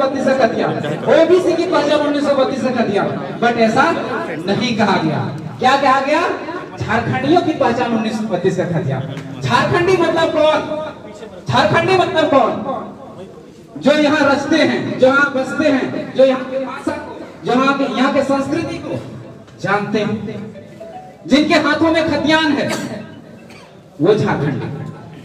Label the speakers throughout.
Speaker 1: 1932 से कर दिया, ओबीसी की पहचान 1932 से कर दिया, बट ऐसा नहीं कहा गया। क्या कहा गया? झारखंडियों की पहचान 1932 से कर दिया। झारखंडी मतलब कौन? झारखंडी मतलब कौन? जो यहाँ रचते हैं, जो यहाँ बसते हैं, जो यहाँ की भाषा को, जो यहाँ के संस्कृति को जानते हैं, जिनके हाथों में खतियान है, वो झारखंडी।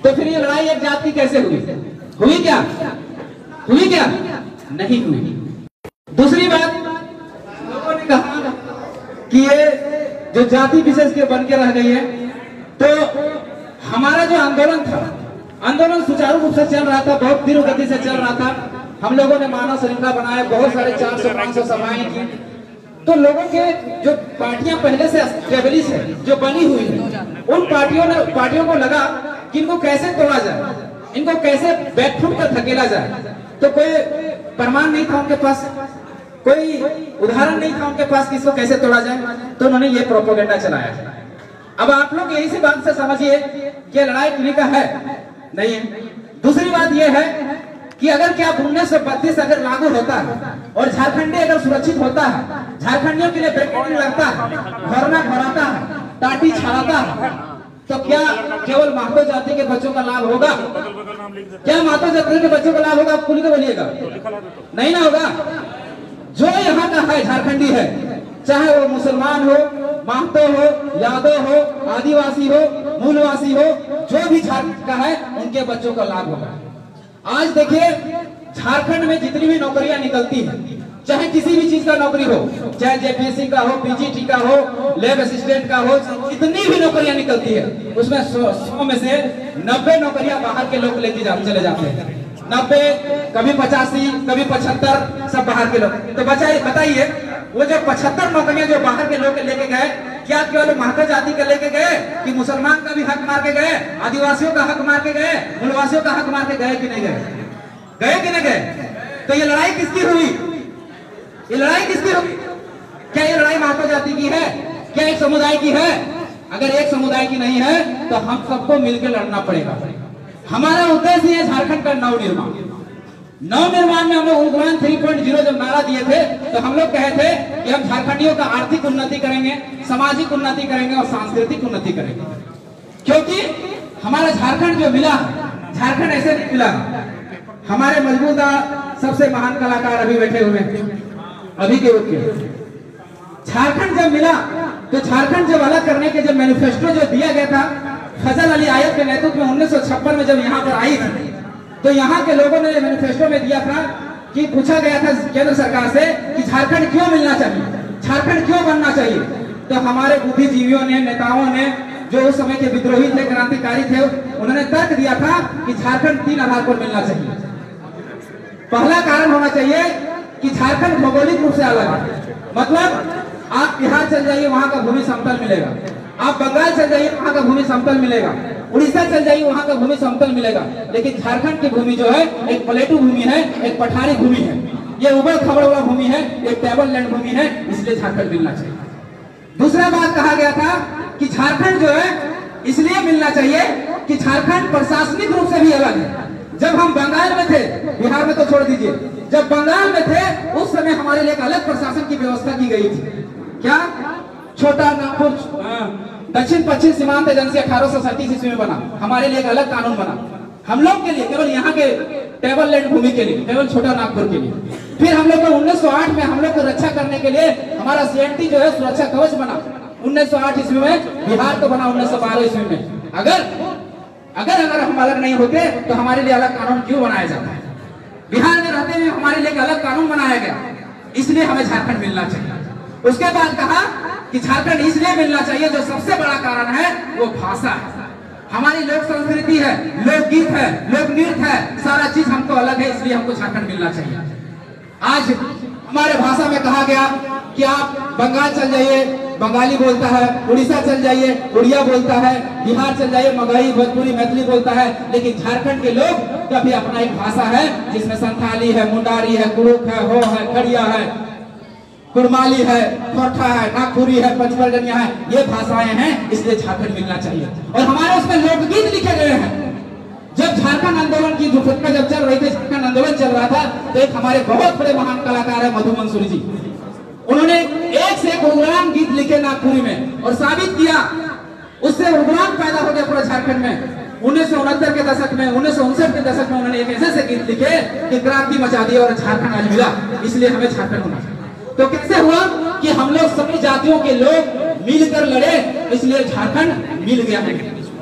Speaker 1: तो फिर ये लड़ाई एक जाति कैसे हुई? हुई क्या? हुई क्या? नहीं हुई। दूसरी बात, लोगों ने कहा कि ये जो जाति विशेष के बन के रह गई है, तो हमारा जो आंदोलन था, आंदोलन सुचारू रूप से चल रहा था, बहुत धीरे गति से चल रहा था। हम लोगों ने मानव श्रृंखला बनाया, बहुत सारे 400-500 सभाएं की। तो लोगों के जो पार्टियां पहले से स्टेबलिश है, जो बनी हुई है, उन पार्टियों को लगा कि इनको कैसे तोड़ा जाए, इनको कैसे बैकफुट पर धकेला जाए। तो कोई प्रमाण नहीं था उनके पास, कोई उदाहरण नहीं था उनके पास कि इसको कैसे तोड़ा जाए। तो उन्होंने ये प्रोपेगेंडा चलाया। अब आप लोग यही सी बात से समझिए कि लड़ाई किन्हीं का है नहीं है। दूसरी बात यह है कि अगर क्या 1932 अगर लागू होता है और झारखंडी अगर सुरक्षित होता है, झारखंडियों के लिए ब्रेकेटिंग लगता है, घरना घराता है, टाटी छाड़ाता है, तो क्या केवल महतो जाति के बच्चों का लाभ होगा? क्या महतो जाति के बच्चों का लाभ होगा? आप खुल के बोलिएगा, नहीं ना होगा। जो यहाँ का है, झारखंडी है, चाहे वो मुसलमान हो, महतो हो, यादव हो, आदिवासी हो, मूलवासी हो, जो भी झारखंड का है, उनके बच्चों का लाभ होगा। आज देखिए, झारखंड में जितनी भी नौकरियां निकलती हैं, चाहे किसी भी चीज का नौकरी हो, चाहे जेपीएससी का हो, पीजीटी का हो, लैब असिस्टेंट का हो, जितनी भी नौकरियां निकलती है, उसमें 100 में से 90 नौकरियां बाहर के लोग लेके चले जाते हैं। 90, कभी 85, कभी 75, सब बाहर के लोग। तो बताइए, वो जो 75 नौकरियां जो बाहर के लोग लेके गए, क्या केवल महतो जाति के लेके गए कि मुसलमान का भी हक मार के गए, आदिवासियों का हक मार के गए, मूलवासियों का हक मार के गए कि नहीं गए? गए कि नहीं गए? तो ये लड़ाई किसकी हुई? ये लड़ाई किसकी हुई? क्या ये लड़ाई महतो जाति की है? क्या एक समुदाय की है? अगर एक समुदाय की नहीं है तो हम सबको मिलकर लड़ना पड़ेगा। हमारा उद्देश्य है झारखंड का नवनिर्माण। नवनिर्माण में हम लोग उद्यान 3.0 जब नारा दिए थे, तो हम लोग कहे थे कि हम झारखंडियों का आर्थिक उन्नति करेंगे, सामाजिक उन्नति करेंगे और सांस्कृतिक उन्नति करेंगे। क्योंकि हमारा झारखंड जो मिला, झारखंड ऐसे नहीं मिला। हमारे मौजूदा सबसे महान कलाकार अभी बैठे हुए हैं, अभी के युग के। झारखंड जब मिला तो झारखंड जब अलग करने के जब मैनिफेस्टो जो दिया गया था, फजल अली आयत के नेतृत्व में 1956 में जब यहाँ पर आई थी, तो यहाँ के लोगों ने मैनिफेस्टो में दिया था कि पूछा गया था केंद्र सरकार से कि झारखंड क्यों मिलना चाहिए, झारखंड क्यों बनना चाहिए। तो हमारे बुद्धिजीवियों ने, नेताओं ने, जो उस समय के विद्रोही थे, क्रांतिकारी थे, उन्होंने तर्क दिया था कि झारखंड 3 आधार पर मिलना चाहिए। पहला कारण होना चाहिए कि झारखंड भौगोलिक रूप से अलग है। मतलब आप बिहार चल जाइए, वहां का भूमि समतल मिलेगा। आप बंगाल चल जाइए, वहां का भूमि समतल मिलेगा। उड़ीसा चल जाइए, वहां का भूमि समतल मिलेगा। लेकिन झारखंड की भूमि जो है, एक प्लेटू भूमि है, एक पठारी भूमि है, ये उबड़ खबड़ वाला भूमि है, एक टेबल लैंड भूमि है, इसलिए झारखंड मिलना चाहिए। दूसरा बात कहा गया था कि झारखंड जो है इसलिए मिलना चाहिए कि झारखंड प्रशासनिक रूप से भी अलग है। जब हम बंगाल में थे, बिहार में तो छोड़ दीजिए, जब बंगाल में थे उस समय हमारे लिए एक अलग प्रशासन की व्यवस्था की गई थी। क्या? छोटा नागपुर दक्षिण पश्चिम सीमांत एजेंसी 1837 ईस्वी में बना, हमारे लिए एक अलग कानून बना हम लोग के लिए, केवल यहाँ के टेबल लैंड भूमि के लिए, केवल छोटा नागपुर के लिए। फिर हम लोग को 1908 में हम लोग को रक्षा करने के लिए हमारा सीएनटी जो है सुरक्षा कवच बना 1908 ईस्वी में। बिहार तो बना 1912 ईस्वी में। अगर हम अलग नहीं होते तो हमारे लिए अलग कानून क्यों बनाया जाता है? बिहार में रहते हुए हमारे लिए एक अलग कानून बनाया गया, इसलिए हमें झारखंड मिलना चाहिए। उसके बाद कहा कि झारखंड इसलिए मिलना चाहिए, जो सबसे बड़ा कारण है वो भाषा है, हमारी लोक संस्कृति है, लोकगीत है, लोक नृत्य है, सारा चीज हमको अलग है, इसलिए हमको झारखंड मिलना चाहिए। आज हमारे भाषा में कहा गया कि आप बंगाल चल जाइए, बंगाली बोलता है, उड़ीसा चल जाइए, उड़िया बोलता है, बिहार चल जाइए, मगही, भोजपुरी, मैथिली बोलता है। लेकिन झारखंड के लोग का भी अपना एक भाषा है, जिसमें संथाली है, मुंडारी है, कुरुक है, हो है, खड़िया है, कुरमाली है, खोरठा है, नागपुरी है, पंचमर्गनिया है, ये भाषाएं हैं, इसलिए झारखंड मिलना चाहिए। और हमारे उसमें लोकगीत लिखे गए हैं, जब झारखंड आंदोलन की दुर्घटना जब चल रही थी, झारखंड आंदोलन चल रहा था, तो एक हमारे बहुत बड़े महान कलाकार है मधु मंसूरी जी, उन्होंने एक से एक उग्राम गीत लिखे नागपुरी में और साबित किया, उससे उग्राम पैदा हो गया पूरा झारखंड में। 1969 के दशक में, 1959 के दशक में उन्होंने एक ऐसे गीत लिखे कि क्रांति मचा दी और झारखंड आज मिला, इसलिए हमें झारखंड होना चाहिए। तो कैसे हुआ कि हम लोग सभी जातियों के लोग मिलकर लड़े, इसलिए झारखंड मिल गया है।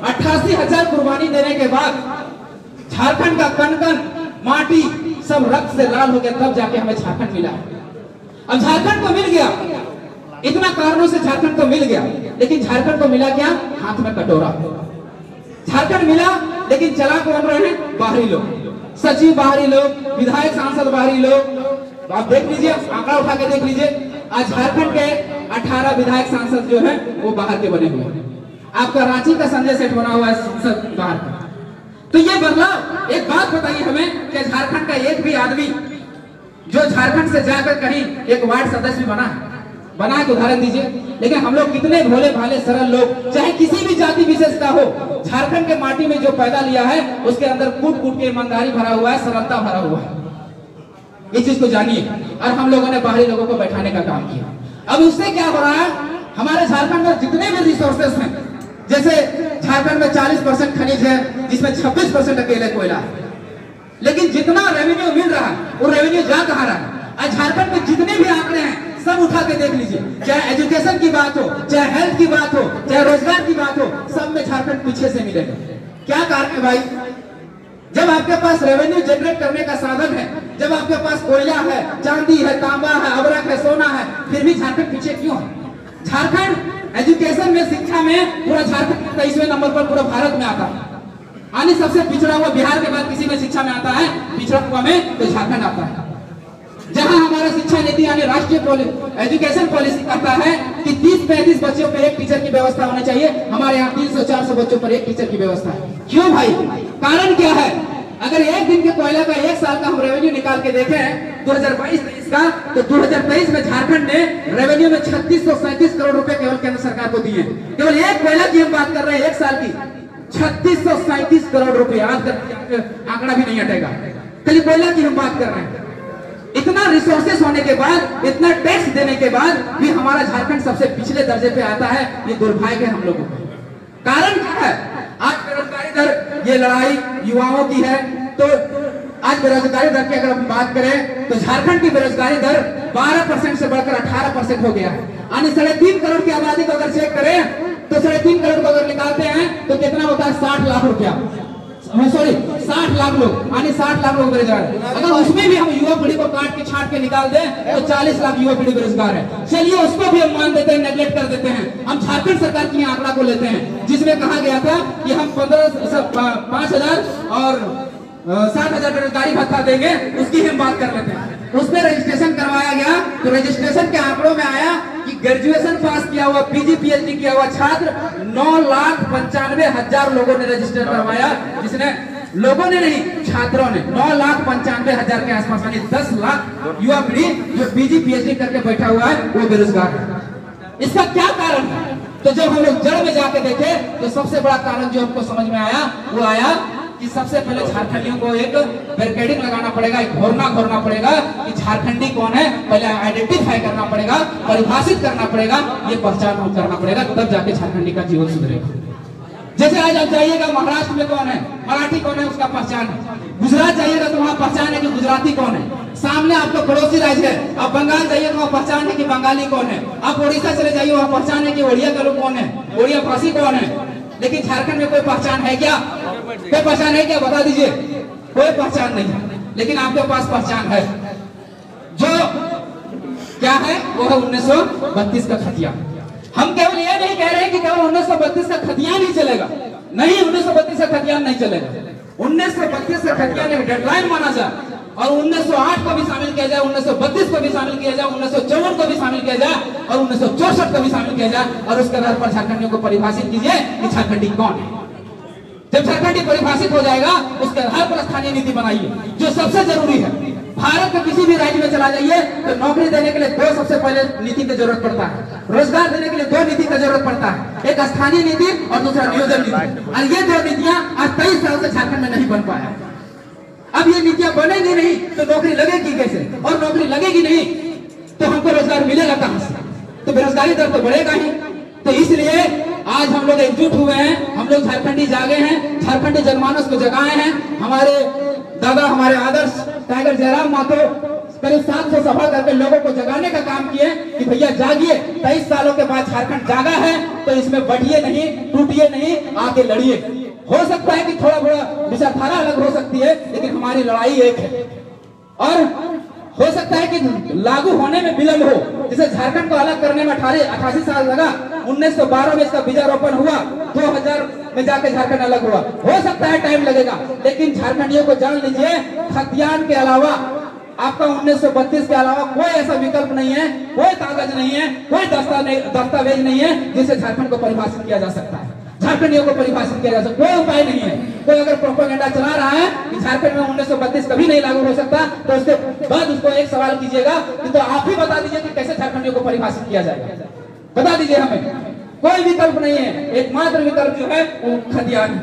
Speaker 1: 88,000 कुर्बानी देने के बाद झारखंड का कण कण माटी सब रक्त से लाल हो गया, तब जाके हमें झारखंड मिला। अब झारखंड को मिल गया, इतना कारणों से झारखंड को मिल गया, लेकिन झारखंड को मिला क्या? हाथ में कटोरा। झारखंड मिला, लेकिन चला कौन रहे हैं? बाहरी लोग, सचिव बाहरी लोग, विधायक सांसद बाहरी लोग। आप देख लीजिए, आंकड़ा उठा के देख लीजिए, आज झारखंड के 18 विधायक सांसद जो है वो बाहर के बने हुए हैं। आपका रांची का संजय सेठ बना हुआ है सांसद बाहर का। तो ये बदलाव, एक बात बताइए हमें कि झारखंड का एक भी आदमी जो झारखंड से जाकर कहीं एक वार्ड सदस्य बना के उदाहरण दीजिए। लेकिन हम लोग कितने भोले भाले सरल लोग, चाहे किसी भी जाति विशेषता हो, झारखंड के माटी में जो पैदा लिया है उसके अंदर कूट कूट के ईमानदारी भरा हुआ है, सरलता भरा हुआ है। इस चीज को जानिए। और हम लोगों ने बाहरी लोगों को बैठाने का काम किया। अब उससे क्या हो रहा है? हमारे झारखंड में जितने भी रिसोर्सेस हैं, जैसे झारखंड में 40% खनिज है, जिसमें 26% अकेले कोयला है, लेकिन जितना रेवेन्यू मिल रहा है वो रेवेन्यू जा कहां रहा है? आज झारखंड में जितने भी आंकड़े हैं सब उठा के देख लीजिए, चाहे एजुकेशन की बात हो, चाहे हेल्थ की बात हो, चाहे रोजगार की बात हो, सब में झारखंड पीछे से मिलेगा। क्या कारण है भाई? जब आपके पास रेवेन्यू जनरेट करने का साधन है, जब आपके पास कोयला है, चांदी है, तांबा है, अबरक है, सोना है, फिर भी झारखंड पीछे क्यों है? झारखंड एजुकेशन में, शिक्षा में पूरा झारखंड 23वें नंबर पर पूरा भारत में आता है। यानी सबसे पिछड़ा हुआ बिहार के बाद किसी में शिक्षा में आता है, पिछड़ा हुआ में तो झारखंड आता है। जहां हमारा शिक्षा नीति यानी राष्ट्रीय एजुकेशन पॉलिसी कहता है कि 30-35 बच्चों पर एक टीचर की व्यवस्था होनी चाहिए, हमारे यहाँ 300-400 बच्चों पर एक टीचर की व्यवस्था है। क्यों भाई? कारण क्या है? अगर एक दिन के कोयला का एक साल का हम रेवेन्यू निकाल के देखें 2022-23 का, तो 2023 में झारखंड ने रेवेन्यू में 3637 करोड़ रुपए केवल केंद्र सरकार को दिए। केवल एक कोयला की हम बात कर रहे हैं, एक साल की 3637 करोड़ रुपए। आज तक आंकड़ा भी नहीं हटेगा, खाली कोयला की हम बात कर रहे हैं। इतना रिसोर्सेस होने के बाद, इतना टैक्स देने के बाद भी हमारा झारखंड सबसे पिछले दर्जे पे आता है। ये दुर्भाग्य है हम लोगों को। कारण क्या है? आज बेरोजगारी दर, ये लड़ाई युवाओं की है, तो आज बेरोजगारी दर की अगर हम बात करें तो झारखंड की बेरोजगारी दर 12% से बढ़कर 18% हो गया है। यानी 3.5 करोड़ की आबादी को अगर चेक करें तो 3.5 करोड़ को अगर निकालते हैं तो कितना होता है? 60 लाख रुपया, सॉरी 60 लाख लोग, यानी 60 लाख लोग बेरोजगार है। अगर उसमें भी हम युवा पीढ़ी को काट के छाट के निकाल दें तो 40 लाख युवा पीढ़ी बेरोजगार है। चलिए उसको भी हम मान देते हैं, नेगलेक्ट कर देते हैं। हम झारखंड सरकार की आंकड़ा को लेते हैं जिसमें कहा गया था कि हम 5,000 और 7,000 बेरोजगारी भत्ता देंगे, उसकी हम बात कर लेते हैं। उस पर रजिस्ट्रेशन करवाया गया तो रजिस्ट्रेशन के आंकड़ों में आया कि ग्रेजुएशन पास किया हुआ, पीजी पीएचडी किया हुआ छात्र 9,95,000 लोगों ने रजिस्टर करवाया, जिसने लोगों ने नहीं, छात्रों ने 9,95,000 के आसपास, यानी 10 लाख युवा पीढ़ी जो पीजी पीएचडी करके बैठा हुआ है वो बेरोजगार है। इसका क्या कारण है? तो जब हम लोग जड़ में जाके देखे तो सबसे बड़ा कारण जो हमको समझ में आया वो आया कि सबसे पहले झारखंडियों को एक बैरिकेडिंग लगाना पड़ेगा, एक घोरना पड़ेगा कि झारखंडी कौन है, पहले आइडेंटिफाई करना पड़ेगा, परिभाषित करना पड़ेगा, ये पहचान करना पड़ेगा, तब जाके झारखंडी का जीवन सुधरेगा। जैसे आज आप जाइएगा महाराष्ट्र में कौन है, मराठी कौन है, उसका पहचान है। गुजरात जाइएगा तो वहाँ पहचान है कि गुजराती कौन है। सामने आपको पड़ोसी राज्य है, आप बंगाल जाइए तो वहाँ पहचान है कि बंगाली कौन है। आप उड़ीसा चले जाइए, वहाँ पहचान है कि ओडिया का लोग कौन है, ओडिया भाषी कौन है। लेकिन झारखंड में कोई पहचान है क्या? कोई पहचान है क्या? बता दीजिए। कोई पहचान नहीं है, लेकिन आपके पास पहचान है। जो क्या है वो है 1932 का खतियान। हम केवल ये नहीं कह रहे कि केवल 1932 का खतियान ही चलेगा, नहीं, 1932 का खतियान नहीं चलेगा। 1932 का खतियान एक डेडलाइन माना जाए और 1908 को भी शामिल किया जाए, 1932 को भी शामिल किया जाए, 1954 को भी शामिल किया जाए और 1964 को भी शामिल किया जाए, और उसके आधार पर झारखंडियों को परिभाषित कीजिए कि झारखंडी कौन है। जब झारखंडी परिभाषित हो जाएगा उसके आधार पर स्थानीय नीति बनाइए, जो सबसे जरूरी है। भारत के किसी भी राज्य में चला जाइए तो नौकरी देने के लिए 2 सबसे पहले नीति की जरूरत पड़ता है। रोजगार देने के लिए दो नीति का जरूरत पड़ता है, एक स्थानीय नीति और दूसरा नियोजन नीति। और ये दो नीतियां आज 23 साल से झारखंड में नहीं बन पाया। अब ये नीतियां बनेगी नहीं तो नौकरी लगेगी कैसे, और नौकरी लगेगी नहीं तो हमको रोजगार मिलेगा कहां से? तो बेरोजगारी दर तो बढ़ेगा ही। तो इसलिए आज हम लोग एकजुट हुए हैं, हम लोग झारखंडी जागे हैं, झारखंडी जनमानस को जगाए हैं। हमारे दादा, हमारे आदर्श टाइगर जयराम मातो करीब 700 सभा करके लोगों को जगाने का काम किए कि भैया जागिए, 23 सालों के बाद झारखंड जागा है तो इसमें बढ़िए नहीं, टूटिए नहीं, आके लड़िए। हो सकता है कि थोड़ा बड़ा विचारधारा अलग हो सकती है, लेकिन हमारी लड़ाई एक है। और हो सकता है कि लागू होने में विलंब हो, जैसे झारखंड को अलग करने में 88 साल लगा, 1912 में इसका बीजारोपण हुआ, 2000 में जाके झारखंड अलग हुआ। हो सकता है टाइम लगेगा, लेकिन झारखंडियों को जान लीजिए, खतियान के अलावा आपका 1932 के अलावा कोई ऐसा विकल्प नहीं है, कोई कागज नहीं है, कोई दस्तावेज नहीं है जिससे झारखंड को परिभाषित किया जा सकता है, झारखंडियों को परिभाषित किया जा सकता है। कोई उपाय नहीं है। कोई अगर प्रोपेगेंडा चला रहा है कि झारखंड में 1932 कभी नहीं लागू हो सकता, तो उसके बाद उसको एक सवाल कीजिएगा कि तो आप ही बता दीजिए कि कैसे झारखंडियों को परिभाषित किया जाएगा, बता दीजिए हमें। कोई विकल्प नहीं है, एकमात्र विकल्प जो है वो खतियान है।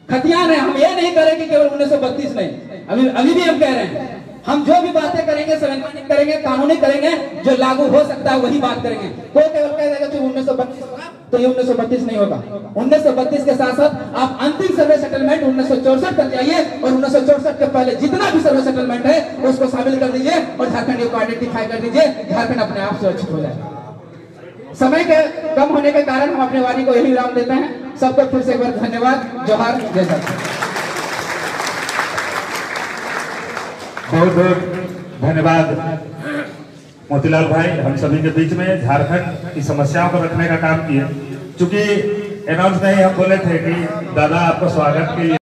Speaker 1: खतियान है। हम ये नहीं करेंगे केवल 1932 नहीं, अभी भी हम कह रहे हैं, हम जो भी बातें करेंगे संवैधानिक करेंगे, कानूनी करेंगे, जो लागू हो सकता है वही बात करेंगे। कोई केवल कह देगा कि 1932 होगा तो ये 1932 नहीं होगा। 1932 के साथ साथ आप अंतिम सर्वे सेटलमेंट 1964 तक जाइए और 1964 के पहले जितना भी सर्वे सेटलमेंट है उसको शामिल कर दीजिए और झारखंड को आइडेंटिफाई कर दीजिए। झारखंड अपने आप सुरक्षित हो जाए। समय के कम होने के कारण हम अपने वाणी को यही विराम देते हैं। सबको फिर से एक बार धन्यवाद। जोहार, जय झारखंड।
Speaker 2: बहुत बहुत धन्यवाद मोतीलाल भाई, हम सभी के बीच में झारखंड की समस्याओं को रखने का काम किए। चूंकि अनाउंस में ही हम बोले थे कि दादा आपको स्वागत के लिए